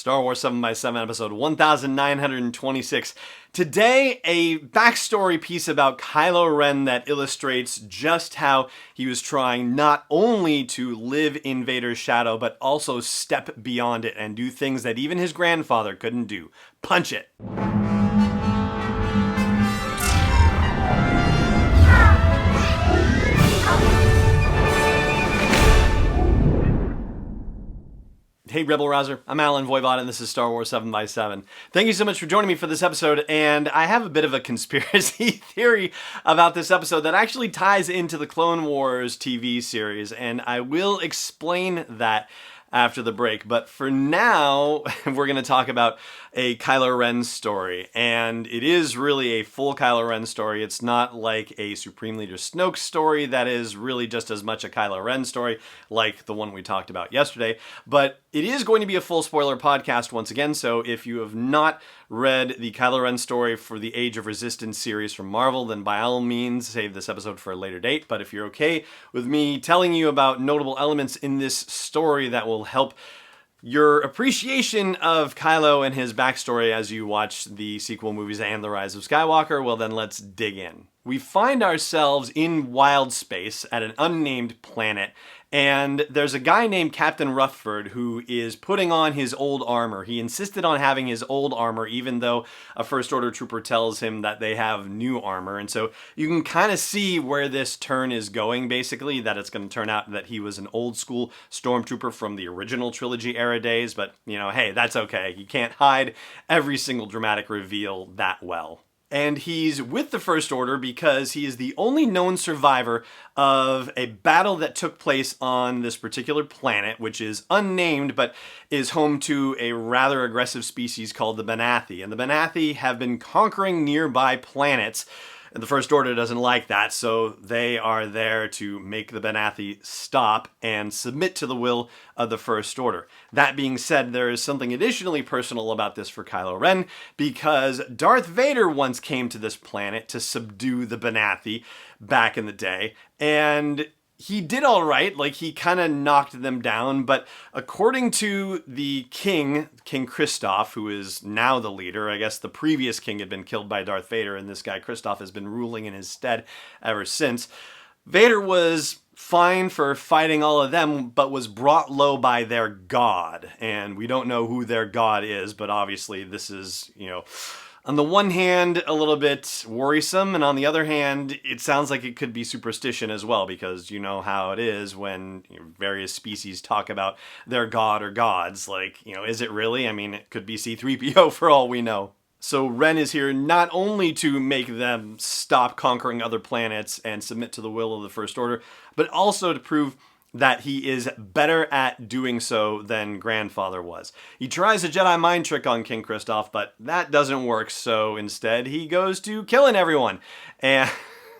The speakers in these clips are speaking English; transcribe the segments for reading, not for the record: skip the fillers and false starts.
Star Wars 7x7, episode 1926. Today, a backstory piece about Kylo Ren that illustrates just how he was trying not only to live in Vader's shadow, but also step beyond it and do things that even his grandfather couldn't do. Punch it! Hey Rebel Rouser, I'm Alan Voivod and this is Star Wars 7x7. Thank you so much for joining me for this episode, and I have a bit of a conspiracy theory about this episode that actually ties into the Clone Wars TV series, and I will explain that after the break. But for now, we're going to talk about a Kylo Ren story, and it is really a full Kylo Ren story. It's not like a Supreme Leader Snoke story that is really just as much a Kylo Ren story like the one we talked about yesterday, but it is going to be a full spoiler podcast once again, so if you have not read the Kylo Ren story for the Age of Resistance series from Marvel, then by all means save this episode for a later date. But if you're okay with me telling you about notable elements in this story that will help your appreciation of Kylo and his backstory as you watch the sequel movies and The Rise of Skywalker, well then let's dig in. We find ourselves in wild space at an unnamed planet, and there's a guy named Captain Rutherford who is putting on his old armor. He insisted on having his old armor even though a First Order trooper tells him that they have new armor. And so you can kind of see where this turn is going, basically, that it's going to turn out that he was an old school stormtrooper from the original trilogy era days. But, you know, hey, that's okay. You can't hide every single dramatic reveal that well. And he's with the First Order because he is the only known survivor of a battle that took place on this particular planet, which is unnamed, but is home to a rather aggressive species called the Banathi. And the Banathi have been conquering nearby planets. And the First Order doesn't like that, so they are there to make the Banathi stop and submit to the will of the First Order. That being said, there is something additionally personal about this for Kylo Ren, because Darth Vader once came to this planet to subdue the Banathi back in the day, and he did all right, like he kind of knocked them down, but according to the king, King Christoph, who is now the leader, I guess the previous king had been killed by Darth Vader, and this guy Christoph has been ruling in his stead ever since. Vader was fine for fighting all of them, but was brought low by their god, and we don't know who their god is, but obviously this is, you know, on the one hand, a little bit worrisome, and on the other hand, it sounds like it could be superstition as well, because you know how it is when various species talk about their god or gods. Like, you know, is it really? I mean, it could be C-3PO for all we know. So Ren is here not only to make them stop conquering other planets and submit to the will of the First Order, but also to prove that he is better at doing so than Grandfather was. He tries a Jedi mind trick on King Christoph, but that doesn't work, so instead he goes to killing everyone. And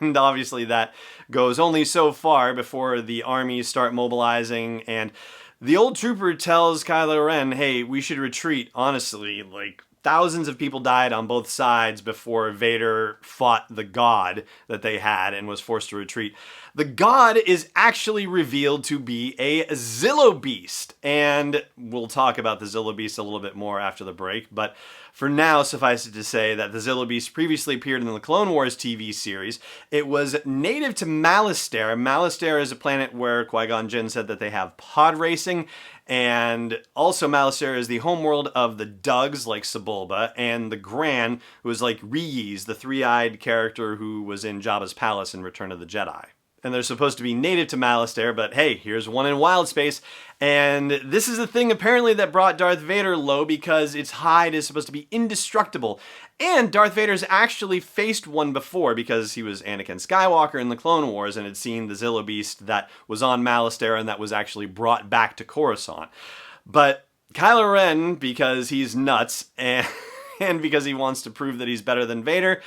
obviously that goes only so far before the armies start mobilizing, and the old trooper tells Kylo Ren, hey, we should retreat. Honestly, like, thousands of people died on both sides before Vader fought the god that they had and was forced to retreat. The god is actually revealed to be a Zillo Beast, and we'll talk about the Zillo Beast a little bit more after the break, but for now, suffice it to say that the Zillo Beast previously appeared in the Clone Wars TV series. It was native to Malastare. Malastare is a planet where Qui-Gon Jinn said that they have pod racing, and also Malastare is the homeworld of the Dugs, like Sebulba, and the Gran, who is like Reyes, the three-eyed character who was in Jabba's palace in Return of the Jedi. And they're supposed to be native to Malastare, but hey, here's one in wild space. And this is the thing apparently that brought Darth Vader low, because its hide is supposed to be indestructible. And Darth Vader's actually faced one before, because he was Anakin Skywalker in the Clone Wars and had seen the Zillo Beast that was on Malastare and that was actually brought back to Coruscant. But Kylo Ren, because he's nuts and because he wants to prove that he's better than Vader,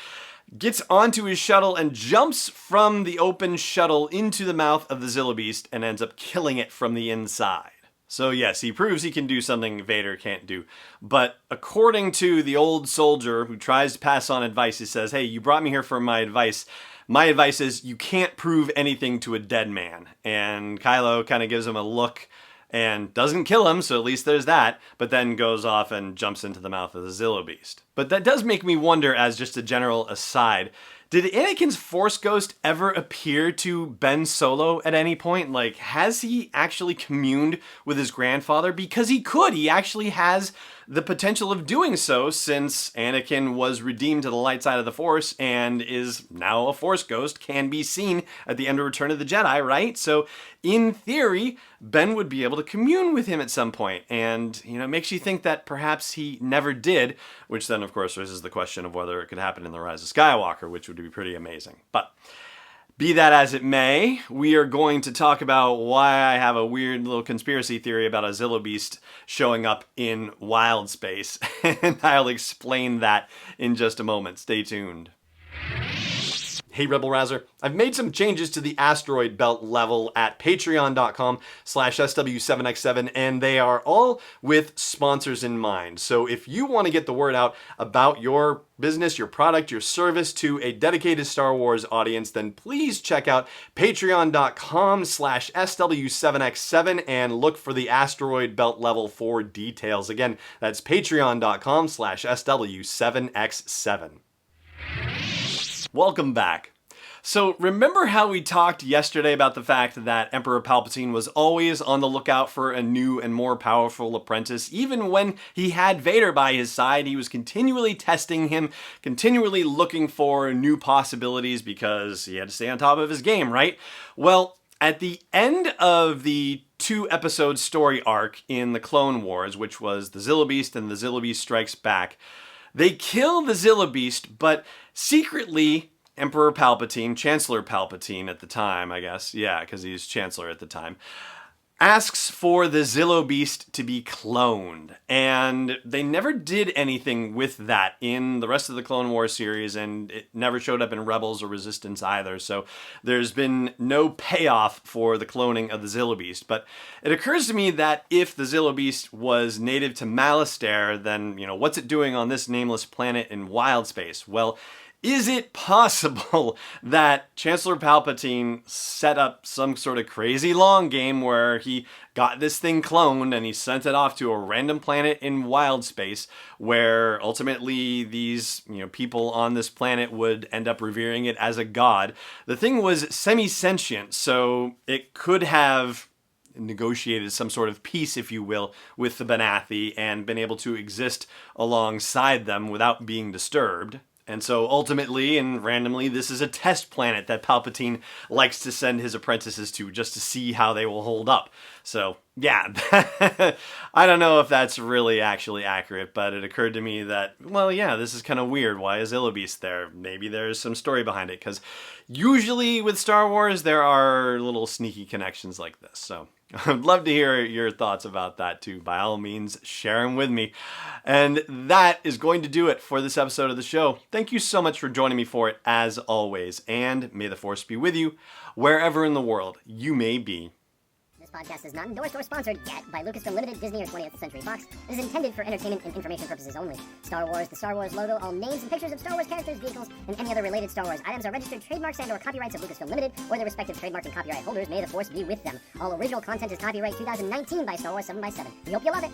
gets onto his shuttle and jumps from the open shuttle into the mouth of the Zillo Beast and ends up killing it from the inside. So yes, he proves he can do something Vader can't do. But according to the old soldier who tries to pass on advice, he says, hey, you brought me here for my advice. My advice is you can't prove anything to a dead man. And Kylo kind of gives him a look and doesn't kill him, so at least there's that, but then goes off and jumps into the mouth of the Zillo Beast. But that does make me wonder, as just a general aside, did Anakin's Force Ghost ever appear to Ben Solo at any point? Like, has he actually communed with his grandfather? Because he could. He actually has the potential of doing so, since Anakin was redeemed to the light side of the Force and is now a Force Ghost, can be seen at the end of Return of the Jedi, right? So, in theory, Ben would be able to commune with him at some point, and, it makes you think that perhaps he never did, which then, of course, raises the question of whether it could happen in The Rise of Skywalker, which would be pretty amazing. But be that as it may, we are going to talk about why I have a weird little conspiracy theory about a Zillo Beast showing up in wild space, and I'll explain that in just a moment. Stay tuned. Hey Rebel Rouser, I've made some changes to the asteroid belt level at patreon.com/SW7X7, and they are all with sponsors in mind. So if you want to get the word out about your business, your product, your service to a dedicated Star Wars audience, then please check out patreon.com/SW7X7 and look for the asteroid belt level for details. Again, that's patreon.com/SW7X7. Welcome back. So remember how we talked yesterday about the fact that Emperor Palpatine was always on the lookout for a new and more powerful apprentice? Even when he had Vader by his side, he was continually testing him, continually looking for new possibilities because he had to stay on top of his game, right? Well, at the end of the 2-episode story arc in the Clone Wars, which was the Zillo Beast and the Zillo Beast Strikes Back, they kill the Zillo Beast, but secretly, Emperor Palpatine, Chancellor Palpatine at the time, I guess, yeah, because he's Chancellor at the time, asks for the Zillo Beast to be cloned. And they never did anything with that in the rest of the Clone Wars series, and it never showed up in Rebels or Resistance either. So there's been no payoff for the cloning of the Zillo Beast. But it occurs to me that if the Zillo Beast was native to Malastare, then, what's it doing on this nameless planet in wild space? Well, is it possible that Chancellor Palpatine set up some sort of crazy long game where he got this thing cloned and he sent it off to a random planet in wild space where ultimately these, people on this planet would end up revering it as a god? The thing was semi-sentient, so it could have negotiated some sort of peace, if you will, with the Banathi and been able to exist alongside them without being disturbed. And so ultimately and randomly, this is a test planet that Palpatine likes to send his apprentices to just to see how they will hold up. So, yeah, I don't know if that's really actually accurate, but it occurred to me that, well, yeah, this is kind of weird. Why is Zillo Beast there? Maybe there's some story behind it, because usually with Star Wars, there are little sneaky connections like this. So I'd love to hear your thoughts about that too. By all means, share them with me. And that is going to do it for this episode of the show. Thank you so much for joining me for it, as always. And may the Force be with you, wherever in the world you may be. This podcast is not endorsed or sponsored yet by Lucasfilm Limited, Disney, or 20th Century Fox. It is intended for entertainment and information purposes only. Star Wars, the Star Wars logo, all names and pictures of Star Wars characters, vehicles, and any other related Star Wars items are registered trademarks and/or copyrights of Lucasfilm Limited or their respective trademark and copyright holders. May the Force be with them. All original content is copyright 2019 by Star Wars 7x7. We hope you love it.